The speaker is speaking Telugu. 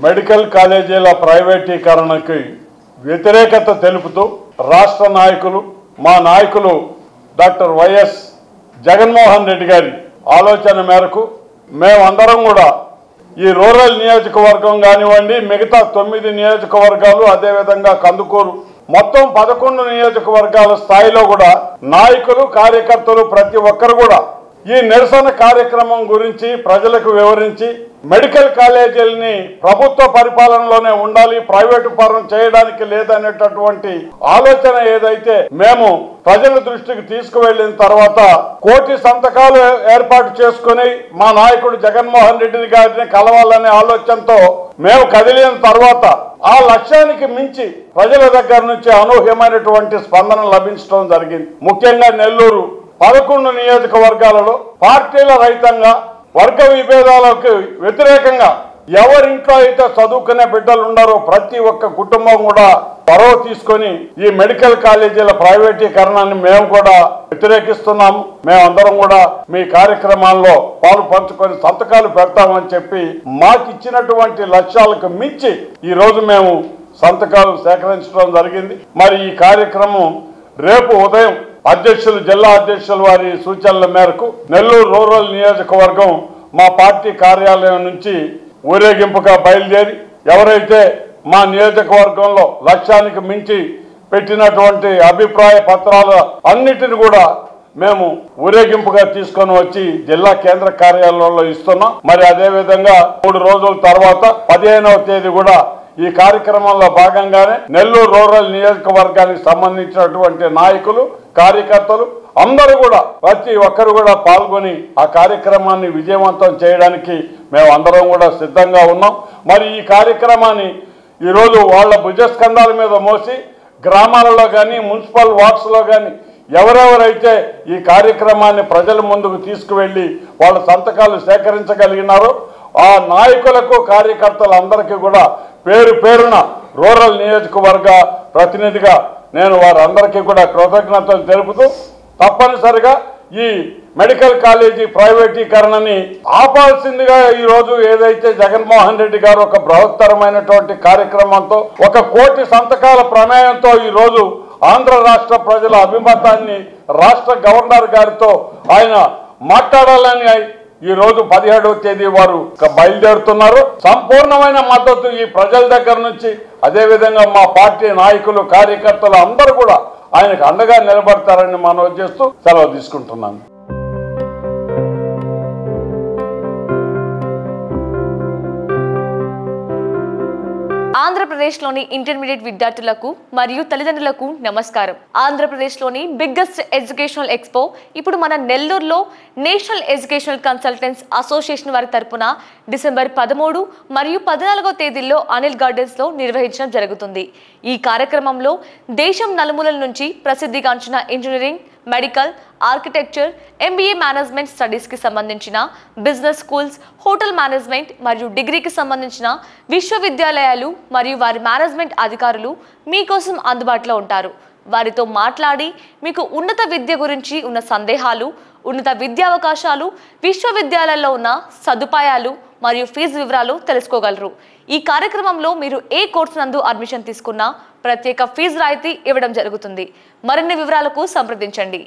మెడికల్ కాలేజీల ప్రైవేటీకరణకి వ్యతిరేకత తెలుపుతూ రాష్ట్ర నాయకులు మా నాయకులు డాక్టర్ వైఎస్ జగన్మోహన్ రెడ్డి గారి ఆలోచన మేరకు మేమందరం కూడా ఈ రూరల్ నియోజకవర్గం కానివ్వండి, మిగతా 9 నియోజకవర్గాలు, అదేవిధంగా కందుకూరు, మొత్తం 11 నియోజకవర్గాల స్థాయిలో కూడా నాయకులు, కార్యకర్తలు ప్రతి ఒక్కరు కూడా ఈ నిరసన కార్యక్రమం గురించి ప్రజలకు వివరించి మెడికల్ కాలేజీలని ప్రభుత్వ పరిపాలనలోనే ఉండాలి, ప్రైవేటు పరం చేయడానికి లేదనేటటువంటి ఆలోచన ఏదైతే మేము ప్రజల దృష్టికి తీసుకువెళ్లిన తర్వాత 1 కోటి సంతకాలు ఏర్పాటు చేసుకుని మా నాయకుడు జగన్మోహన్ రెడ్డి గారిని కలవాలనే ఆలోచనతో మేము కదిలిన తర్వాత ఆ లక్ష్యానికి మించి ప్రజల దగ్గర నుంచి అనూహ్యమైనటువంటి స్పందన లభించడం జరిగింది. ముఖ్యంగా నెల్లూరు 11 నియోజకవర్గాలలో పార్టీల రహితంగా వర్గ విభేదాలకు వ్యతిరేకంగా ఎవరింట్లో అయితే చదువుకునే బిడ్డలు ఉన్నారో ప్రతి ఒక్క కుటుంబం కూడా చొరవ తీసుకొని ఈ మెడికల్ కాలేజీల ప్రైవేటీకరణాన్ని మేము కూడా వ్యతిరేకిస్తున్నాము. మేమందరం కూడా మీ కార్యక్రమాల్లో పాలు పంచుకొని సంతకాలు పెడతామని చెప్పి మాకు ఇచ్చినటువంటి లక్ష్యాలకు మించి ఈ రోజు మేము సంతకాలు సేకరించడం జరిగింది. మరి ఈ కార్యక్రమం రేపు ఉదయం అధ్యక్షులు, జిల్లా అధ్యక్షుల వారి సూచనల మేరకు నెల్లూరు రూరల్ నియోజకవర్గం మా పార్టీ కార్యాలయం నుంచి ఊరేగింపుగా బయలుదేరి ఎవరైతే మా నియోజకవర్గంలో లక్ష్యానికి మించి పెట్టినటువంటి అభిప్రాయ పత్రాల అన్నిటిని కూడా మేము ఊరేగింపుగా తీసుకొని వచ్చి జిల్లా కేంద్ర కార్యాలయంలో ఇస్తున్నాం. మరి అదేవిధంగా 3 రోజుల తర్వాత 15వ తేదీ కూడా ఈ కార్యక్రమంలో భాగంగానే నెల్లూరు రూరల్ నియోజకవర్గానికి సంబంధించినటువంటి నాయకులు, కార్యకర్తలు అందరూ కూడా ప్రతి ఒక్కరు కూడా పాల్గొని ఆ కార్యక్రమాన్ని విజయవంతం చేయడానికి మేము అందరం కూడా సిద్ధంగా ఉన్నాం. మరి ఈ కార్యక్రమాన్ని ఈరోజు వాళ్ళ భుజస్కంధాల మీద మోసి గ్రామాలలో కానీ, మున్సిపల్ వార్డ్స్లో కానీ ఎవరెవరైతే ఈ కార్యక్రమాన్ని ప్రజల ముందుకు తీసుకువెళ్ళి వాళ్ళ సంతకాలు సేకరించగలిగినారో ఆ నాయకులకు, కార్యకర్తలందరికీ కూడా పేరు పేరున రూరల్ నియోజకవర్గ ప్రతినిధిగా నేను వారందరికీ కూడా కృతజ్ఞతలు తెలుపుతూ తప్పనిసరిగా ఈ మెడికల్ కాలేజీ ప్రైవేటీకరణని ఆపాల్సిందిగా ఈరోజు ఏదైతే జగన్మోహన్ రెడ్డి గారు ఒక బృహత్తరమైనటువంటి కార్యక్రమంతో 1 కోటి సంతకాల ప్రమేయంతో ఈరోజు ఆంధ్ర రాష్ట్ర ప్రజల అభిమతాన్ని రాష్ట్ర గవర్నర్ గారితో ఆయన మాట్లాడాలని ఈ రోజు 17వ తేదీ వారు బయలుదేరుతున్నారు. సంపూర్ణమైన మద్దతు ఈ ప్రజల దగ్గర నుంచి, అదేవిధంగా మా పార్టీ నాయకులు, కార్యకర్తలు అందరూ కూడా ఆయనకు అండగా నిలబడతారని మనవి చేస్తూ సెలవు తీసుకుంటున్నాను. ఆంధ్రప్రదేశ్లోని ఇంటర్మీడియట్ విద్యార్థులకు మరియు తల్లిదండ్రులకు నమస్కారం. ఆంధ్రప్రదేశ్లోని బిగ్గెస్ట్ ఎడ్యుకేషనల్ ఎక్స్పో ఇప్పుడు మన నెల్లూరులో నేషనల్ ఎడ్యుకేషనల్ కన్సల్టెంట్స్ అసోసియేషన్ వారి తరపున డిసెంబర్ 13 మరియు 14వ తేదీల్లో అనిల్ గార్డెన్స్లో నిర్వహించడం జరుగుతుంది. ఈ కార్యక్రమంలో దేశం నలుమూలల నుంచి ప్రసిద్ధిగాంచిన engineering, medical, architecture, MBA management స్టడీస్కి సంబంధించిన బిజినెస్ స్కూల్స్, హోటల్ మేనేజ్మెంట్ మరియు డిగ్రీకి సంబంధించిన విశ్వవిద్యాలయాలు మరియు వారి మేనేజ్మెంట్ అధికారులు మీకోసం అందుబాటులో ఉంటారు. వారితో మాట్లాడి మీకు ఉన్నత విద్య గురించి ఉన్న సందేహాలు, ఉన్నత విద్యావకాశాలు, విశ్వవిద్యాలయాల్లో ఉన్న సదుపాయాలు మరియు ఫీజు వివరాలు తెలుసుకోగలరు. ఈ కార్యక్రమంలో మీరు ఏ కోర్సు నందు అడ్మిషన్ తీసుకున్నా ప్రత్యేక ఫీజు రాయితీ ఇవ్వడం జరుగుతుంది. మరిన్ని వివరాలకు సంప్రదించండి.